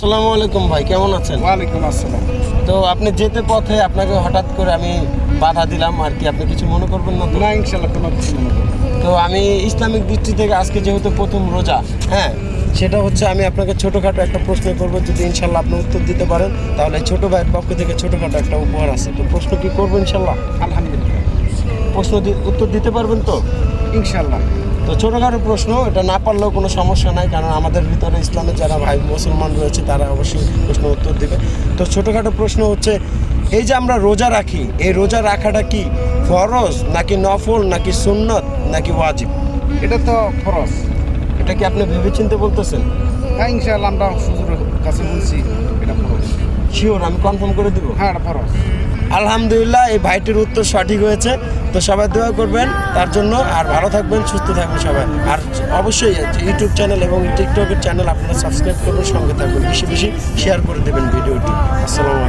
আসসালামু আলাইকুম ভাই, কেমন আছেন? ওয়ালাইকুম আসসালাম। তো আপনি যেতে পথে আপনাকে হঠাৎ করে আমি বাধা দিলাম আর কি, আপনি কিছু মনে করবেন না তো? না, ইনশাল্লাহ কোনো কিছু মনে করি না। তো আমি ইসলামিক দৃষ্টি থেকে আজকে যেহেতু প্রথম রোজা, হ্যাঁ, সেটা হচ্ছে আমি আপনাকে ছোটোখাটো একটা প্রশ্ন করবো, যদি ইনশাল্লাহ আপনি উত্তর দিতে পারেন তাহলে ছোট ভাইয়ের পক্ষ থেকে ছোটোখাটো একটা উপহার আছে। তো প্রশ্ন কি করবো ইনশাল্লাহ? আলহামদুলিল্লাহ, উত্তর দিতে পারবেন তো? ইনশাল্লাহ। তো ছোটোখাটো প্রশ্ন, এটা না পারলেও কোনো সমস্যা নাই, কারণ আমাদের ভিতরে ইসলামের যারা ভাই মুসলমান রয়েছে তারা অবশ্যই প্রশ্ন উত্তর দেবে। তো ছোটোখাটো প্রশ্ন হচ্ছে, এই যে আমরা রোজা রাখি, এই রোজা রাখাটা কি ফরজ নাকি নফল নাকি সুন্নত নাকি ওয়াজিব? এটা তো ফরজ। এটা কি আপনি ভেবেচিন্তে বলতেছেন? হ্যাঁ, ইনশাল্লাহ আমরা হুজুরের কাছে বলছি এটা ফরজ। শিওর? আমি কনফার্ম করে দিব। হ্যাঁ, এটা ফরজ। আলহামদুলিল্লাহ, এই ভাইটির উত্তর সঠিক হয়েছে। তো সবাই দোয়া করবেন তার জন্য, আর ভালো থাকবেন, সুস্থ থাকবেন সবাই। আর অবশ্যই ইউটিউব চ্যানেল এবং টিকটকের চ্যানেল আপনারা সাবস্ক্রাইব করবেন, সঙ্গে থাকবেন, বেশি বেশি শেয়ার করে দেবেন ভিডিওটি। আসসালামু আলাইকুম।